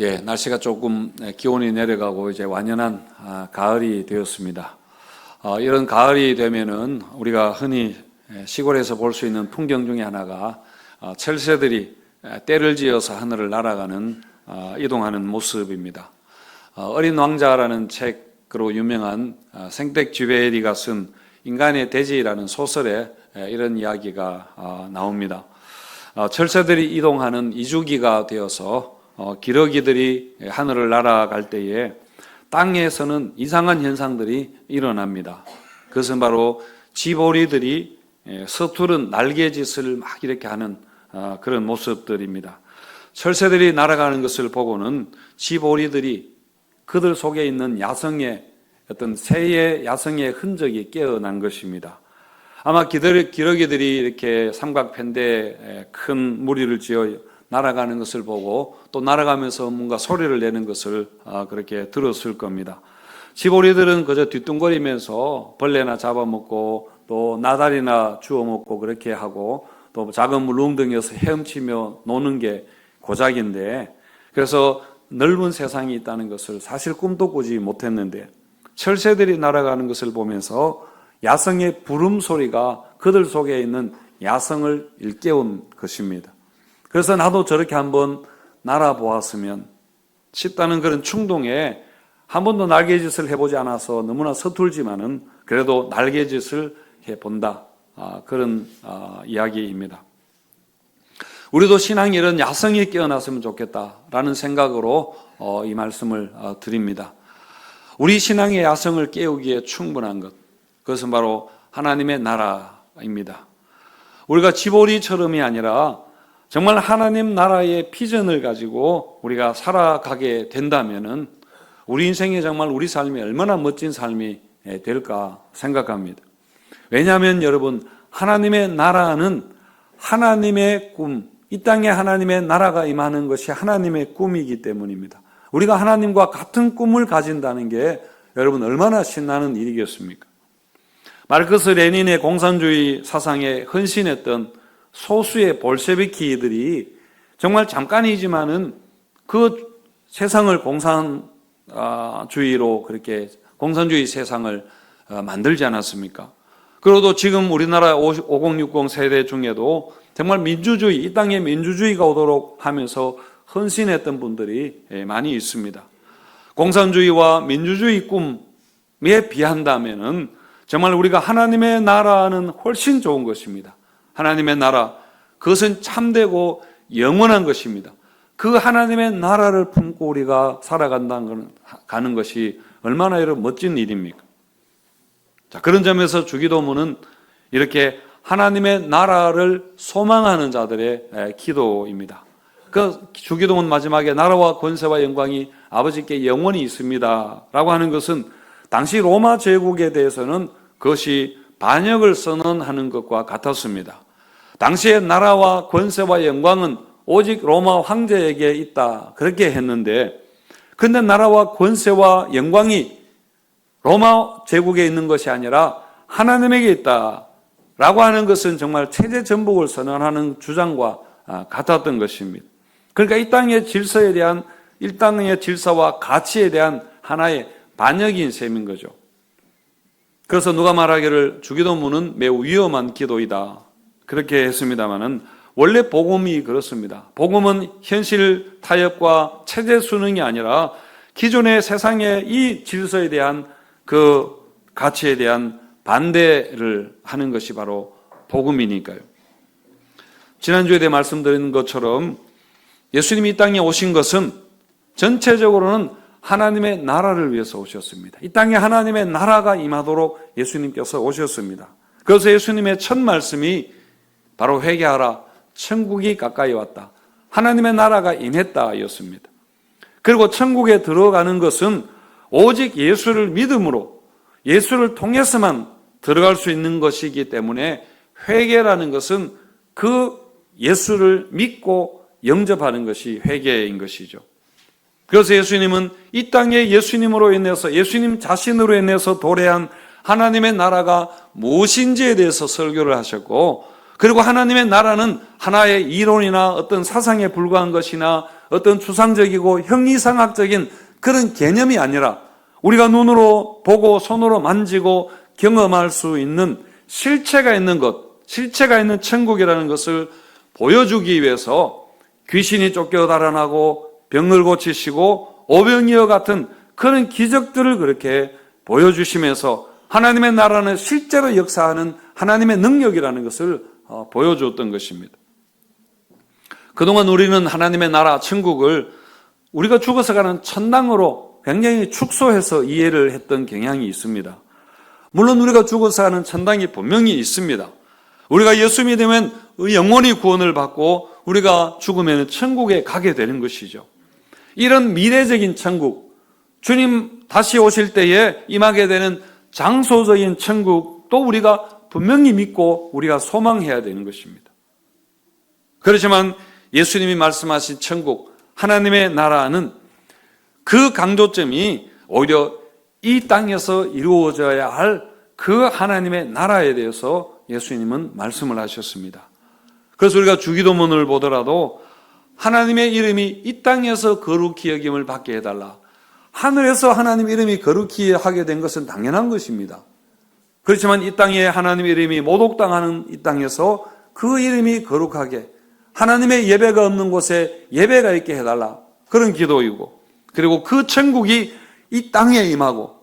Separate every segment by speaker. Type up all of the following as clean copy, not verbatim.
Speaker 1: 예, 날씨가 조금 기온이 내려가고 이제 완연한 가을이 되었습니다. 이런 가을이 되면은 우리가 흔히 시골에서 볼 수 있는 풍경 중에 하나가 철새들이 떼를 지어서 하늘을 날아가는 이동하는 모습입니다. 어린 왕자라는 책으로 유명한 생텍쥐베리가 쓴 인간의 대지라는 소설에 이런 이야기가 나옵니다. 철새들이 이동하는 이주기가 되어서 기러기들이 하늘을 날아갈 때에 땅에서는 이상한 현상들이 일어납니다. 그것은 바로 쥐보리들이 서투른 날개짓을 막 이렇게 하는 그런 모습들입니다. 철새들이 날아가는 것을 보고는 쥐보리들이 그들 속에 있는 야성의 어떤 새의 야성의 흔적이 깨어난 것입니다. 아마 기러기들이 이렇게 삼각편대에 큰 무리를 지어 날아가는 것을 보고 또 날아가면서 뭔가 소리를 내는 것을 그렇게 들었을 겁니다. 쥐보리들은 그저 뒤뚱거리면서 벌레나 잡아먹고 또 나달이나 주워먹고 그렇게 하고 또 작은 물웅덩이에서 헤엄치며 노는 게 고작인데, 그래서 넓은 세상이 있다는 것을 사실 꿈도 꾸지 못했는데 철새들이 날아가는 것을 보면서 야성의 부름소리가 그들 속에 있는 야성을 일깨운 것입니다. 그래서 나도 저렇게 한번 날아보았으면 싶다는 그런 충동에 한 번도 날개짓을 해보지 않아서 너무나 서툴지만은 그래도 날개짓을 해본다, 그런 이야기입니다. 우리도 신앙에 이런 야성이 깨어났으면 좋겠다라는 생각으로 이 말씀을 드립니다. 우리 신앙의 야성을 깨우기에 충분한 것, 그것은 바로 하나님의 나라입니다. 우리가 쥐보리처럼이 아니라 정말 하나님 나라의 비전을 가지고 우리가 살아가게 된다면은 우리 인생에 정말 우리 삶이 얼마나 멋진 삶이 될까 생각합니다. 왜냐하면 여러분, 하나님의 나라는 하나님의 꿈, 이 땅에 하나님의 나라가 임하는 것이 하나님의 꿈이기 때문입니다. 우리가 하나님과 같은 꿈을 가진다는 게 여러분 얼마나 신나는 일이겠습니까? 마르크스 레닌의 공산주의 사상에 헌신했던 소수의 볼셰비키들이 정말 잠깐이지만은 그 세상을 공산주의로 그렇게 공산주의 세상을 만들지 않았습니까? 그리고 지금 우리나라 5060 세대 중에도 정말 민주주의, 이 땅에 민주주의가 오도록 하면서 헌신했던 분들이 많이 있습니다. 공산주의와 민주주의 꿈에 비한다면은 정말 우리가 하나님의 나라는 훨씬 좋은 것입니다. 하나님의 나라, 그것은 참되고 영원한 것입니다. 그 하나님의 나라를 품고 우리가 살아가는 것이 얼마나 이런 멋진 일입니까? 자, 그런 점에서 주기도문은 이렇게 하나님의 나라를 소망하는 자들의 기도입니다. 그 주기도문 마지막에 나라와 권세와 영광이 아버지께 영원히 있습니다 라고 하는 것은 당시 로마 제국에 대해서는 그것이 반역을 선언하는 것과 같았습니다. 당시의 나라와 권세와 영광은 오직 로마 황제에게 있다, 그렇게 했는데, 근데 나라와 권세와 영광이 로마 제국에 있는 것이 아니라 하나님에게 있다 라고 하는 것은 정말 체제 전복을 선언하는 주장과 같았던 것입니다. 그러니까 이 땅의 질서에 대한, 이 땅의 질서와 가치에 대한 하나의 반역인 셈인 거죠. 그래서 누가 말하기를 주기도문은 매우 위험한 기도이다, 그렇게 했습니다마는 원래 복음이 그렇습니다. 복음은 현실 타협과 체제 순응이 아니라 기존의 세상의 이 질서에 대한 그 가치에 대한 반대를 하는 것이 바로 복음이니까요. 지난주에 말씀드린 것처럼 예수님이 이 땅에 오신 것은 전체적으로는 하나님의 나라를 위해서 오셨습니다. 이 땅에 하나님의 나라가 임하도록 예수님께서 오셨습니다. 그래서 예수님의 첫 말씀이 바로 회개하라, 천국이 가까이 왔다, 하나님의 나라가 임했다 였습니다. 그리고 천국에 들어가는 것은 오직 예수를 믿음으로, 예수를 통해서만 들어갈 수 있는 것이기 때문에 회개라는 것은 그 예수를 믿고 영접하는 것이 회개인 것이죠. 그래서 예수님은 이 땅에 예수님으로 인해서, 예수님 자신으로 인해서 도래한 하나님의 나라가 무엇인지에 대해서 설교를 하셨고, 그리고 하나님의 나라는 하나의 이론이나 어떤 사상에 불과한 것이나 어떤 추상적이고 형이상학적인 그런 개념이 아니라 우리가 눈으로 보고 손으로 만지고 경험할 수 있는 실체가 있는 것, 실체가 있는 천국이라는 것을 보여주기 위해서 귀신이 쫓겨 달아나고 병을 고치시고 오병이어 같은 그런 기적들을 그렇게 보여주시면서 하나님의 나라는 실제로 역사하는 하나님의 능력이라는 것을 보여주었던 것입니다. 그동안 우리는 하나님의 나라 천국을 우리가 죽어서 가는 천당으로 굉장히 축소해서 이해를 했던 경향이 있습니다. 물론 우리가 죽어서 가는 천당이 분명히 있습니다. 우리가 예수 믿으면 영원히 구원을 받고 우리가 죽으면 천국에 가게 되는 것이죠. 이런 미래적인 천국, 주님 다시 오실 때에 임하게 되는 장소적인 천국도 우리가 분명히 믿고 우리가 소망해야 되는 것입니다. 그렇지만 예수님이 말씀하신 천국, 하나님의 나라는 그 강조점이 오히려 이 땅에서 이루어져야 할 그 하나님의 나라에 대해서 예수님은 말씀을 하셨습니다. 그래서 우리가 주기도문을 보더라도 하나님의 이름이 이 땅에서 거룩히 여김을 받게 해달라. 하늘에서 하나님 이름이 거룩히 하게 된 것은 당연한 것입니다. 그렇지만 이 땅에 하나님 이름이 모독당하는 이 땅에서 그 이름이 거룩하게 하나님의 예배가 없는 곳에 예배가 있게 해달라. 그런 기도이고, 그리고 그 천국이 이 땅에 임하고,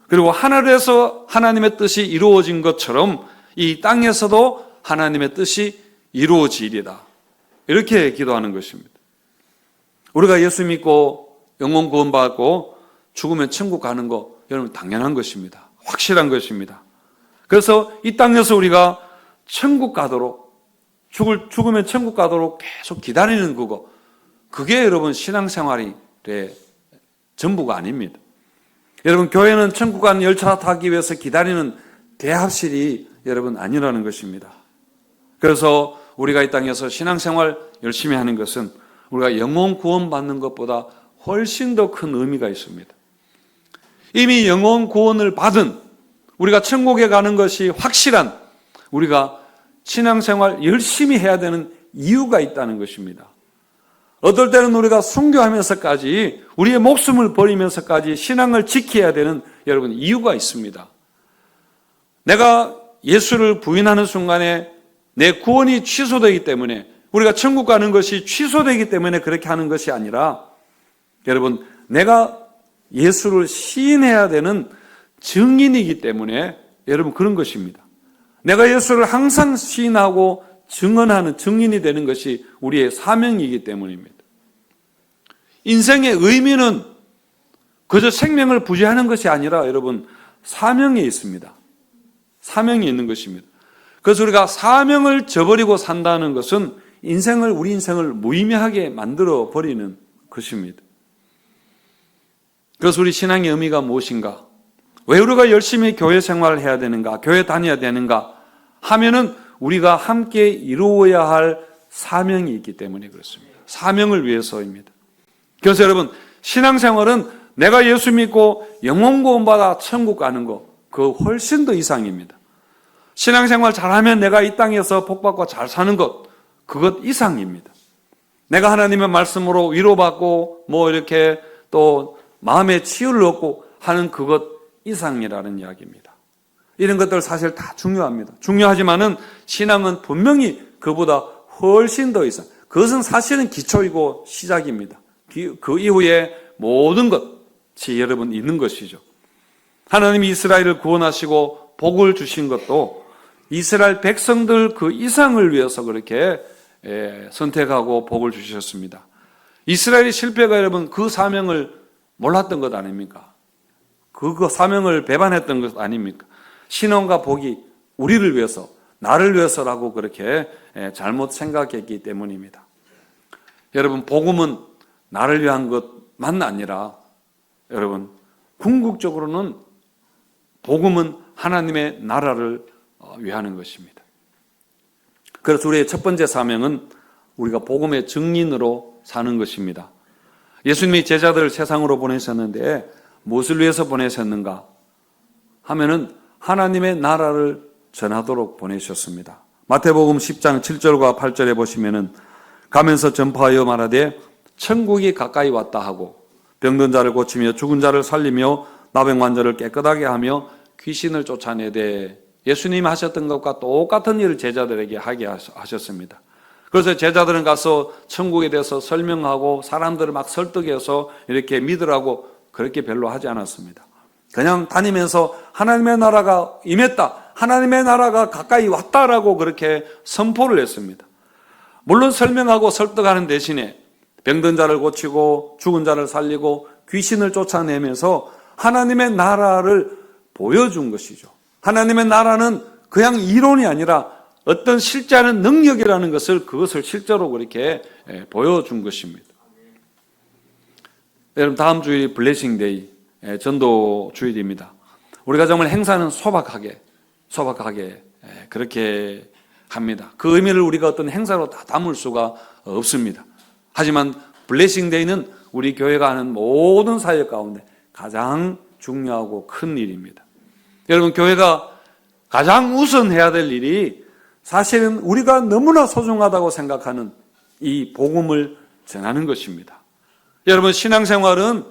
Speaker 1: 그리고 하늘에서 하나님의 뜻이 이루어진 것처럼 이 땅에서도 하나님의 뜻이 이루어지리다. 이렇게 기도하는 것입니다. 우리가 예수 믿고 영혼 구원 받고 죽으면 천국 가는 거 여러분 당연한 것입니다. 확실한 것입니다. 그래서 이 땅에서 우리가 천국 가도록 죽으면 천국 가도록 계속 기다리는 그게 여러분 신앙생활의 전부가 아닙니다. 여러분 교회는 천국 가는 열차 타기 위해서 기다리는 대합실이 여러분 아니라는 것입니다. 그래서 우리가 이 땅에서 신앙생활 열심히 하는 것은 우리가 영혼 구원 받는 것보다 훨씬 더 큰 의미가 있습니다. 이미 영혼 구원을 받은 우리가 천국에 가는 것이 확실한 우리가 신앙생활 열심히 해야 되는 이유가 있다는 것입니다. 어떨 때는 우리가 순교하면서까지 우리의 목숨을 버리면서까지 신앙을 지켜야 되는 여러분 이유가 있습니다. 내가 예수를 부인하는 순간에 내 구원이 취소되기 때문에 우리가 천국 가는 것이 취소되기 때문에 그렇게 하는 것이 아니라 여러분 내가 예수를 시인해야 되는 증인이기 때문에 여러분 그런 것입니다. 내가 예수를 항상 시인하고 증언하는 증인이 되는 것이 우리의 사명이기 때문입니다. 인생의 의미는 그저 생명을 부지하는 것이 아니라 여러분 사명이 있습니다. 사명이 있는 것입니다. 그래서 우리가 사명을 저버리고 산다는 것은 우리 인생을 무의미하게 만들어 버리는 것입니다. 그래서 우리 신앙의 의미가 무엇인가? 왜 우리가 열심히 교회 생활을 해야 되는가? 교회 다녀야 되는가? 하면은 우리가 함께 이루어야 할 사명이 있기 때문에 그렇습니다. 사명을 위해서입니다. 그래서 여러분 신앙생활은 내가 예수 믿고 영혼 구원받아 천국 가는 거 그 훨씬 더 이상입니다. 신앙생활 잘하면 내가 이 땅에서 복받고 잘 사는 것 그것 이상입니다. 내가 하나님의 말씀으로 위로받고 이렇게 또 마음의 치유를 얻고 하는 그것 이상이라는 이야기입니다. 이런 것들 사실 다 중요합니다. 중요하지만은 신앙은 분명히 그보다 훨씬 더 이상. 그것은 사실은 기초이고 시작입니다. 그 이후에 모든 것이 여러분 있는 것이죠. 하나님이 이스라엘을 구원하시고 복을 주신 것도 이스라엘 백성들 그 이상을 위해서 그렇게 선택하고 복을 주셨습니다. 이스라엘의 실패가 여러분 그 사명을 몰랐던 것 아닙니까? 그 사명을 배반했던 것 아닙니까? 신원과 복이 우리를 위해서, 나를 위해서라고 그렇게 잘못 생각했기 때문입니다. 여러분, 복음은 나를 위한 것만 아니라 여러분, 궁극적으로는 복음은 하나님의 나라를 위하는 것입니다. 그래서 우리의 첫 번째 사명은 우리가 복음의 증인으로 사는 것입니다. 예수님이 제자들을 세상으로 보내셨는데 무엇을 위해서 보내셨는가 하면은 하나님의 나라를 전하도록 보내셨습니다. 마태복음 10장 7절과 8절에 보시면은 가면서 전파하여 말하되 천국이 가까이 왔다 하고 병든 자를 고치며 죽은 자를 살리며 나병환자를 깨끗하게 하며 귀신을 쫓아내되 예수님 하셨던 것과 똑같은 일을 제자들에게 하게 하셨습니다. 그래서 제자들은 가서 천국에 대해서 설명하고 사람들을 막 설득해서 이렇게 믿으라고 그렇게 별로 하지 않았습니다. 그냥 다니면서 하나님의 나라가 임했다, 하나님의 나라가 가까이 왔다라고 그렇게 선포를 했습니다. 물론 설명하고 설득하는 대신에 병든 자를 고치고 죽은 자를 살리고 귀신을 쫓아내면서 하나님의 나라를 보여준 것이죠. 하나님의 나라는 그냥 이론이 아니라 어떤 실제하는 능력이라는 그것을 실제로 그렇게 보여준 것입니다. 여러분, 다음 주일이 블레싱 데이, 전도 주일입니다. 우리가 정말 행사는 소박하게 그렇게 합니다. 그 의미를 우리가 어떤 행사로 다 담을 수가 없습니다. 하지만 블레싱 데이는 우리 교회가 하는 모든 사역 가운데 가장 중요하고 큰 일입니다. 여러분, 교회가 가장 우선해야 될 일이 사실은 우리가 너무나 소중하다고 생각하는 이 복음을 전하는 것입니다. 여러분, 신앙생활은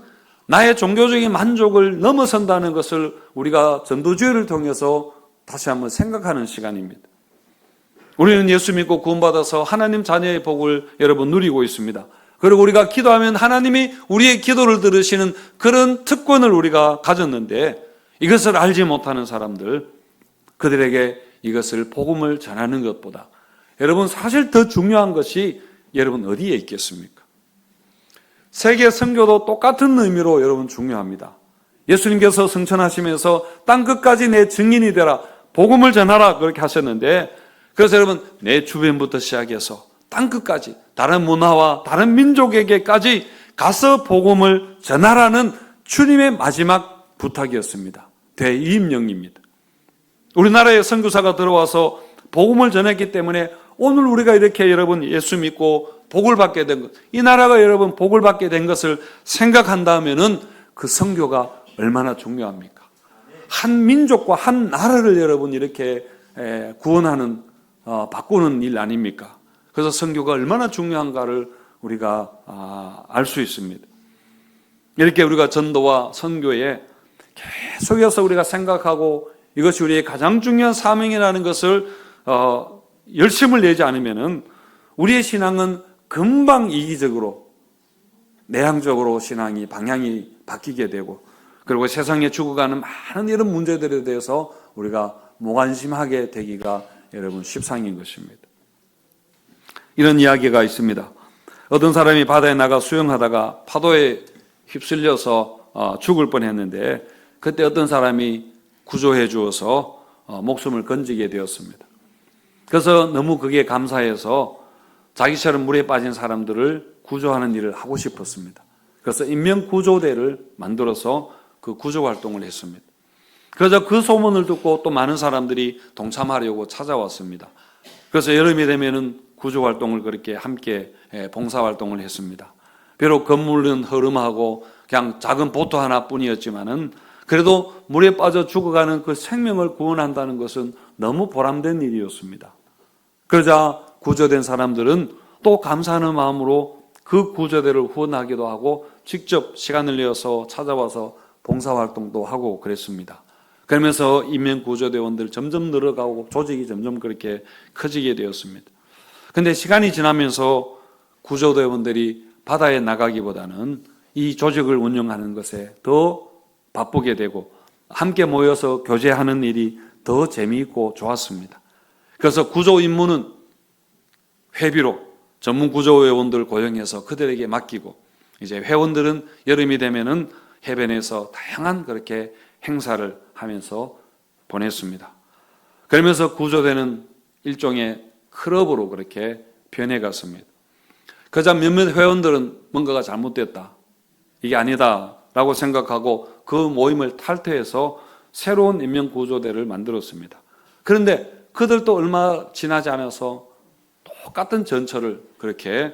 Speaker 1: 나의 종교적인 만족을 넘어선다는 것을 우리가 전도주의를 통해서 다시 한번 생각하는 시간입니다. 우리는 예수 믿고 구원받아서 하나님 자녀의 복을 여러분 누리고 있습니다. 그리고 우리가 기도하면 하나님이 우리의 기도를 들으시는 그런 특권을 우리가 가졌는데, 이것을 알지 못하는 사람들, 그들에게 이것을 복음을 전하는 것보다 여러분 사실 더 중요한 것이 여러분 어디에 있겠습니까? 세계 선교도 똑같은 의미로 여러분 중요합니다. 예수님께서 승천하시면서 땅 끝까지 내 증인이 되라, 복음을 전하라 그렇게 하셨는데, 그래서 여러분 내 주변부터 시작해서 땅 끝까지 다른 문화와 다른 민족에게까지 가서 복음을 전하라는 주님의 마지막 부탁이었습니다. 대임령입니다. 우리나라에 선교사가 들어와서 복음을 전했기 때문에 오늘 우리가 이렇게 여러분 예수 믿고 복을 받게 된 것, 이 나라가 여러분 복을 받게 된 것을 생각한다면은 그 선교가 얼마나 중요합니까? 한 민족과 한 나라를 여러분 이렇게 구원하는 바꾸는 일 아닙니까? 그래서 선교가 얼마나 중요한가를 우리가 알 수 있습니다. 이렇게 우리가 전도와 선교에 계속해서 우리가 생각하고 이것이 우리의 가장 중요한 사명이라는 것을 열심을 내지 않으면은 우리의 신앙은 금방 이기적으로 내향적으로 신앙이 방향이 바뀌게 되고, 그리고 세상에 죽어가는 많은 이런 문제들에 대해서 우리가 무관심하게 되기가 여러분 십상인 것입니다. 이런 이야기가 있습니다. 어떤 사람이 바다에 나가 수영하다가 파도에 휩쓸려서 죽을 뻔했는데, 그때 어떤 사람이 구조해 주어서 목숨을 건지게 되었습니다. 그래서 너무 그게 감사해서 자기처럼 물에 빠진 사람들을 구조하는 일을 하고 싶었습니다. 그래서 인명구조대를 만들어서 그 구조 활동을 했습니다. 그래서 그 소문을 듣고 또 많은 사람들이 동참하려고 찾아왔습니다. 그래서 여름이 되면은 구조 활동을 그렇게 함께 봉사 활동을 했습니다. 비록 건물은 허름하고 그냥 작은 보트 하나뿐이었지만은 그래도 물에 빠져 죽어가는 그 생명을 구원한다는 것은 너무 보람된 일이었습니다. 그러자 구조된 사람들은 또 감사하는 마음으로 그 구조대를 후원하기도 하고 직접 시간을 내어서 찾아와서 봉사활동도 하고 그랬습니다. 그러면서 인명구조대원들 점점 늘어가고 조직이 점점 그렇게 커지게 되었습니다. 그런데 시간이 지나면서 구조대원들이 바다에 나가기보다는 이 조직을 운영하는 것에 더 바쁘게 되고 함께 모여서 교제하는 일이 더 재미있고 좋았습니다. 그래서 구조 임무는 회비로 전문 구조회원들 고용해서 그들에게 맡기고, 이제 회원들은 여름이 되면은 해변에서 다양한 그렇게 행사를 하면서 보냈습니다. 그러면서 구조대는 일종의 클럽으로 그렇게 변해갔습니다. 그러자 몇몇 회원들은 뭔가가 잘못됐다, 이게 아니다라고 생각하고 그 모임을 탈퇴해서 새로운 인명구조대를 만들었습니다. 그런데 그들도 얼마 지나지 않아서 똑같은 전철을 그렇게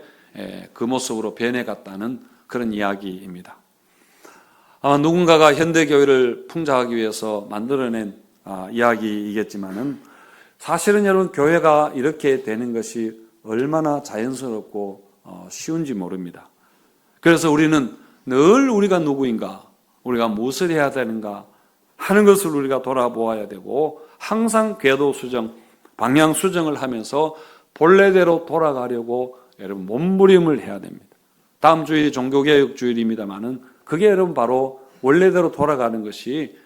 Speaker 1: 그 모습으로 변해갔다는 그런 이야기입니다. 아마 누군가가 현대교회를 풍자하기 위해서 만들어낸 이야기이겠지만은 사실은 여러분 교회가 이렇게 되는 것이 얼마나 자연스럽고 쉬운지 모릅니다. 그래서 우리는 늘 우리가 누구인가, 우리가 무엇을 해야 되는가 하는 것을 우리가 돌아보아야 되고, 항상 궤도 수정, 방향 수정을 하면서 본래대로 돌아가려고 여러분 몸부림을 해야 됩니다. 다음 주일이 종교개혁 주일입니다만은 그게 여러분 바로 원래대로 돌아가는 것이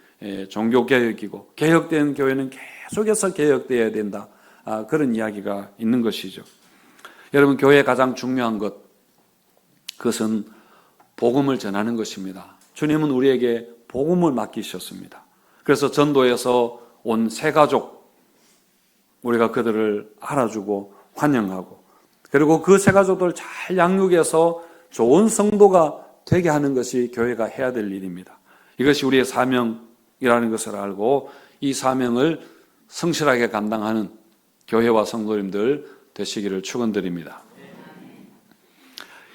Speaker 1: 종교개혁이고, 개혁된 교회는 계속해서 개혁되어야 된다, 그런 이야기가 있는 것이죠. 여러분, 교회의 가장 중요한 것, 그것은 복음을 전하는 것입니다. 주님은 우리에게 복음을 맡기셨습니다. 그래서 전도에서 온 새 가족, 우리가 그들을 알아주고 환영하고, 그리고 그 새 가족들을 잘 양육해서 좋은 성도가 되게 하는 것이 교회가 해야 될 일입니다. 이것이 우리의 사명이라는 것을 알고 이 사명을 성실하게 감당하는 교회와 성도님들 되시기를 축원드립니다.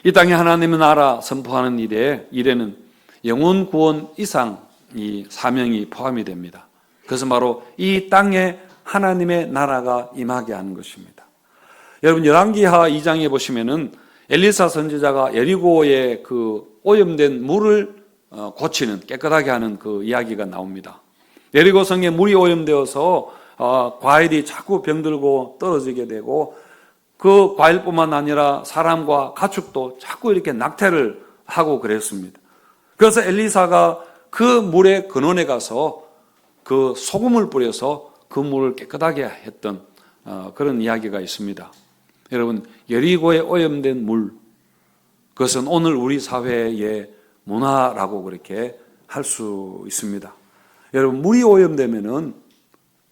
Speaker 1: 이 땅에 하나님의 나라 선포하는 일에는 영혼 구원 이상 이 사명이 포함이 됩니다. 그것은 바로 이 땅에 하나님의 나라가 임하게 하는 것입니다. 여러분, 열왕기하 2장에 보시면은 엘리사 선지자가 여리고의 그 오염된 물을 고치는, 깨끗하게 하는 그 이야기가 나옵니다. 여리고 성에 물이 오염되어서 과일이 자꾸 병들고 떨어지게 되고, 그 과일뿐만 아니라 사람과 가축도 자꾸 이렇게 낙태를 하고 그랬습니다. 그래서 엘리사가 그 물의 근원에 가서 그 소금을 뿌려서 그 물을 깨끗하게 했던 그런 이야기가 있습니다. 여러분, 여리고에 오염된 물, 그것은 오늘 우리 사회의 문화라고 그렇게 할 수 있습니다. 여러분, 물이 오염되면은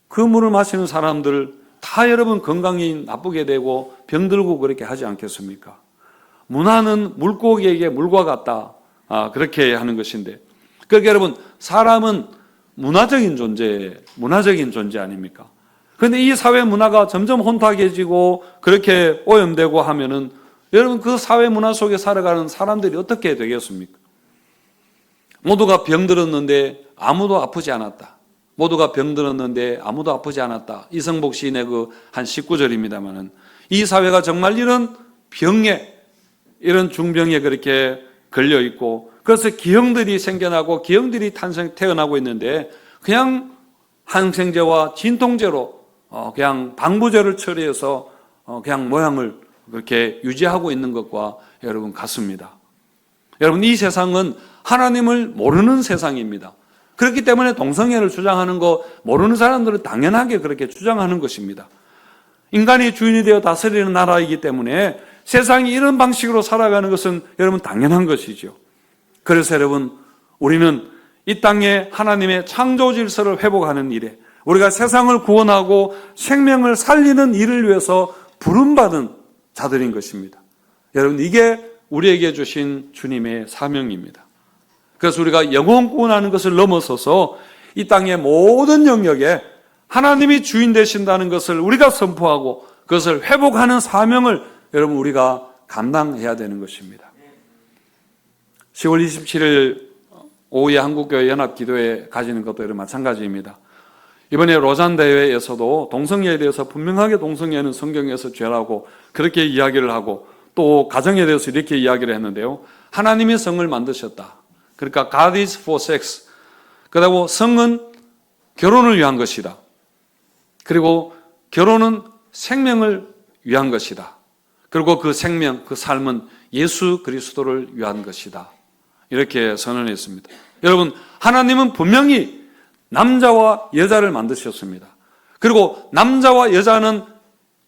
Speaker 1: 그 물을 마시는 사람들 다 여러분 건강이 나쁘게 되고 병들고 그렇게 하지 않겠습니까? 문화는 물고기에게 물과 같다, 그렇게 하는 것인데, 그러니까 여러분, 사람은 문화적인 존재 아닙니까? 그런데 이 사회 문화가 점점 혼탁해지고 그렇게 오염되고 하면은 여러분, 그 사회 문화 속에 살아가는 사람들이 어떻게 되겠습니까? 모두가 병들었는데 아무도 아프지 않았다. 모두가 병들었는데 아무도 아프지 않았다. 이성복 시인의 그 한 19절입니다만은, 이 사회가 정말 이런 병에, 이런 중병에 그렇게 걸려 있고, 그래서 기형들이 생겨나고 기형들이 태어나고 있는데, 그냥 항생제와 진통제로 그냥 방부제를 처리해서 그냥 모양을 그렇게 유지하고 있는 것과 여러분 같습니다. 여러분, 이 세상은 하나님을 모르는 세상입니다. 그렇기 때문에 동성애를 주장하는 거 모르는 사람들은 당연하게 그렇게 주장하는 것입니다. 인간이 주인이 되어 다스리는 나라이기 때문에 세상이 이런 방식으로 살아가는 것은 여러분 당연한 것이죠. 그래서 여러분, 우리는 이 땅에 하나님의 창조 질서를 회복하는 일에, 우리가 세상을 구원하고 생명을 살리는 일을 위해서 부름받은 자들인 것입니다. 여러분, 이게 우리에게 주신 주님의 사명입니다. 그래서 우리가 영혼 구원하는 것을 넘어서서 이 땅의 모든 영역에 하나님이 주인 되신다는 것을 우리가 선포하고 그것을 회복하는 사명을 여러분 우리가 감당해야 되는 것입니다. 10월 27일 오후에 한국교회 연합기도회 가지는 것도 여러분 마찬가지입니다. 이번에 로잔 대회에서도 동성애에 대해서 분명하게 동성애는 성경에서 죄라고 그렇게 이야기를 하고, 또 가정에 대해서 이렇게 이야기를 했는데요. 하나님이 성을 만드셨다. 그러니까 God is for sex. 그리고 성은 결혼을 위한 것이다. 그리고 결혼은 생명을 위한 것이다. 그리고 그 생명, 그 삶은 예수 그리스도를 위한 것이다. 이렇게 선언했습니다. 여러분, 하나님은 분명히 남자와 여자를 만드셨습니다. 그리고 남자와 여자는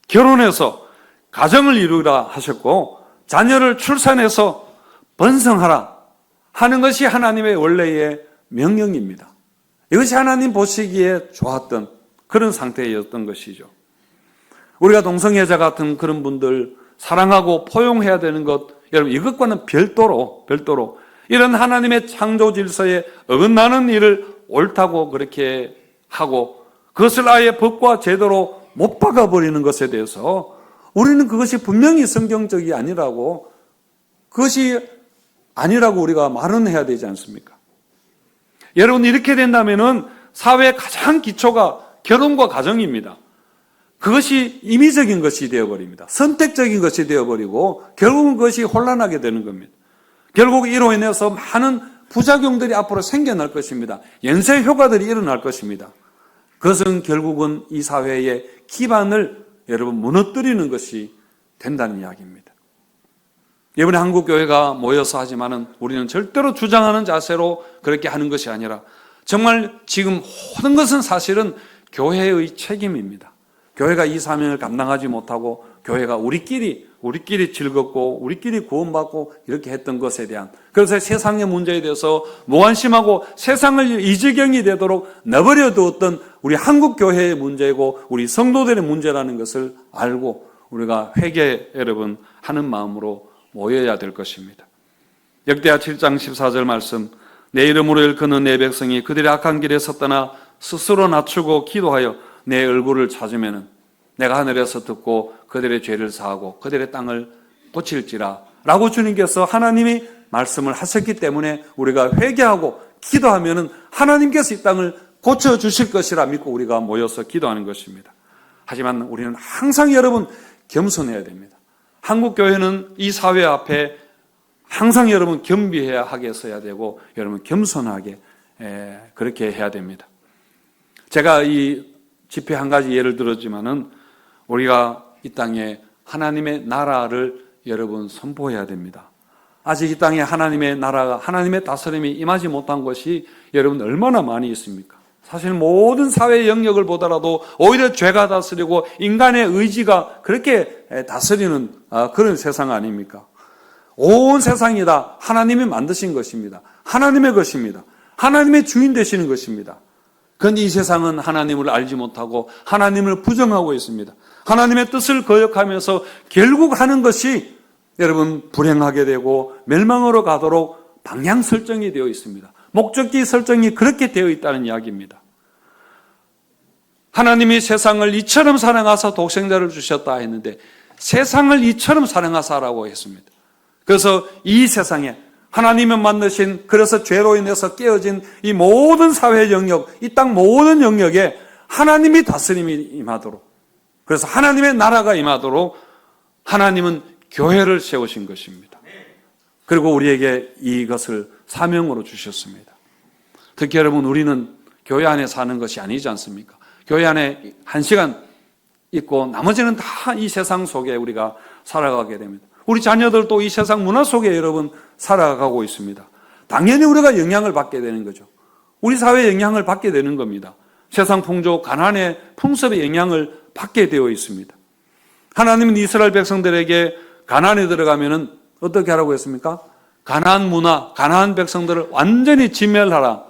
Speaker 1: 결혼해서 가정을 이루라 하셨고, 자녀를 출산해서 번성하라 하는 것이 하나님의 원래의 명령입니다. 이것이 하나님 보시기에 좋았던 그런 상태였던 것이죠. 우리가 동성애자 같은 그런 분들 사랑하고 포용해야 되는 것, 여러분 이것과는 별도로 이런 하나님의 창조 질서에 어긋나는 일을 옳다고 그렇게 하고 그것을 아예 법과 제도로 못 박아버리는 것에 대해서 우리는 그것이 분명히 성경적이 아니라고, 그것이 아니라고 우리가 말은 해야 되지 않습니까? 여러분, 이렇게 된다면은 사회의 가장 기초가 결혼과 가정입니다. 그것이 임의적인 것이 되어버립니다. 선택적인 것이 되어버리고 결국은 그것이 혼란하게 되는 겁니다. 결국 이로 인해서 많은 부작용들이 앞으로 생겨날 것입니다. 연쇄 효과들이 일어날 것입니다. 그것은 결국은 이 사회의 기반을 여러분 무너뜨리는 것이 된다는 이야기입니다. 이번에 한국교회가 모여서 하지만은 우리는 절대로 주장하는 자세로 그렇게 하는 것이 아니라 정말 지금 모든 것은 사실은 교회의 책임입니다. 교회가 이 사명을 감당하지 못하고 교회가 우리끼리 즐겁고 우리끼리 구원받고 이렇게 했던 것에 대한, 그래서 세상의 문제에 대해서 무관심하고 세상을 이지경이 되도록 내버려 두었던 우리 한국교회의 문제고 우리 성도들의 문제라는 것을 알고 우리가 회개 여러분 하는 마음으로 모여야 될 것입니다. 역대하 7장 14절 말씀, 내 이름으로 일컫는 내 백성이 그들의 악한 길에서 떠나 스스로 낮추고 기도하여 내 얼굴을 찾으면은 내가 하늘에서 듣고 그들의 죄를 사하고 그들의 땅을 고칠지라 라고 주님께서 하나님이 말씀을 하셨기 때문에 우리가 회개하고 기도하면은 하나님께서 이 땅을 고쳐주실 것이라 믿고 우리가 모여서 기도하는 것입니다. 하지만 우리는 항상 여러분 겸손해야 됩니다. 한국교회는 이 사회 앞에 항상 여러분 겸비해야 하게 서야 되고 여러분 겸손하게 그렇게 해야 됩니다. 제가 이 집회 한 가지 예를 들었지만은 우리가 이 땅에 하나님의 나라를 여러분 선포해야 됩니다. 아직 이 땅에 하나님의 나라가, 하나님의 다스림이 임하지 못한 것이 여러분 얼마나 많이 있습니까? 사실 모든 사회 영역을 보더라도 오히려 죄가 다스리고 인간의 의지가 그렇게 다스리는 그런 세상 아닙니까? 온 세상이 다 하나님이 만드신 것입니다. 하나님의 것입니다. 하나님의 주인 되시는 것입니다. 그런데 이 세상은 하나님을 알지 못하고 하나님을 부정하고 있습니다. 하나님의 뜻을 거역하면서 결국 하는 것이 여러분 불행하게 되고 멸망으로 가도록 방향 설정이 되어 있습니다. 목적지 설정이 그렇게 되어 있다는 이야기입니다. 하나님이 세상을 이처럼 사랑하사 독생자를 주셨다 했는데 세상을 이처럼 사랑하사라고 했습니다. 그래서 이 세상에 하나님이 만드신, 그래서 죄로 인해서 깨어진 이 모든 사회 영역, 이 땅 모든 영역에 하나님이 다스림이 임하도록, 그래서 하나님의 나라가 임하도록 하나님은 교회를 세우신 것입니다. 그리고 우리에게 이것을 사명으로 주셨습니다. 특히 여러분, 우리는 교회 안에 사는 것이 아니지 않습니까? 교회 안에 1시간 있고 나머지는 다 이 세상 속에 우리가 살아가게 됩니다. 우리 자녀들도 이 세상 문화 속에 여러분 살아가고 있습니다. 당연히 우리가 영향을 받게 되는 거죠. 우리 사회에 영향을 받게 되는 겁니다. 세상 풍조, 가난의 풍습의 영향을 받게 되어 있습니다. 하나님은 이스라엘 백성들에게 가나안에 들어가면은 어떻게 하라고 했습니까? 가나안 문화, 가나안 백성들을 완전히 진멸하라.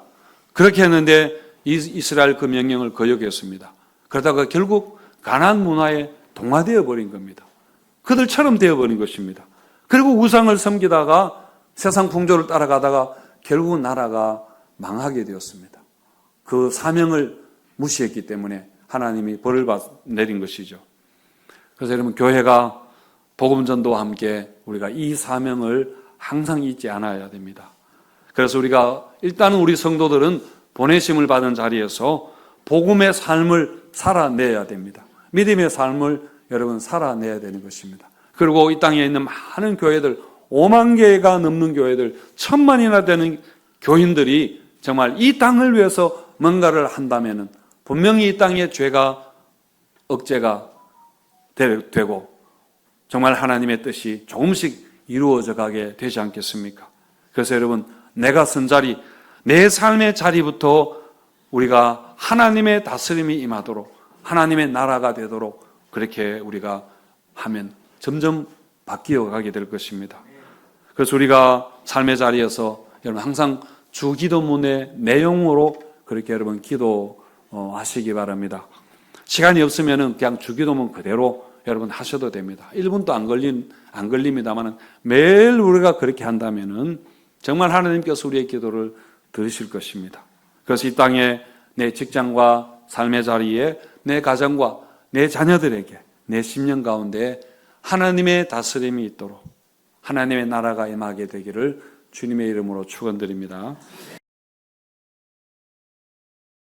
Speaker 1: 그렇게 했는데 이스라엘 그 명령을 거역했습니다. 그러다가 결국 가나안 문화에 동화되어 버린 겁니다. 그들처럼 되어버린 것입니다. 그리고 우상을 섬기다가 세상 풍조를 따라가다가 결국은 나라가 망하게 되었습니다. 그 사명을 무시했기 때문에 하나님이 벌을 내린 것이죠. 그래서 여러분, 교회가 복음전도와 함께 우리가 이 사명을 항상 잊지 않아야 됩니다. 그래서 우리가 일단은 우리 성도들은 보내심을 받은 자리에서 복음의 삶을 살아내야 됩니다. 믿음의 삶을 여러분 살아내야 되는 것입니다. 그리고 이 땅에 있는 많은 교회들, 5만 개가 넘는 교회들, 1000만이나 되는 교인들이 정말 이 땅을 위해서 뭔가를 한다면은 분명히 이 땅의 죄가 억제가 되고 정말 하나님의 뜻이 조금씩 이루어져 가게 되지 않겠습니까? 그래서 여러분, 내가 선 자리, 내 삶의 자리부터 우리가 하나님의 다스림이 임하도록, 하나님의 나라가 되도록 그렇게 우리가 하면 점점 바뀌어 가게 될 것입니다. 그래서 우리가 삶의 자리에서 여러분 항상 주기도문의 내용으로 그렇게 여러분 기도하시기 바랍니다. 시간이 없으면은 그냥 주기도문 그대로 여러분 하셔도 됩니다. 1분도 안 걸립니다만은 매일 우리가 그렇게 한다면은 정말 하나님께서 우리의 기도를 들으실 것입니다. 그래서 이 땅에 내 직장과 삶의 자리에 내 가정과 내 자녀들에게 내 심령 가운데 하나님의 다스림이 있도록 하나님의 나라가 임하게 되기를 주님의 이름으로 축원드립니다.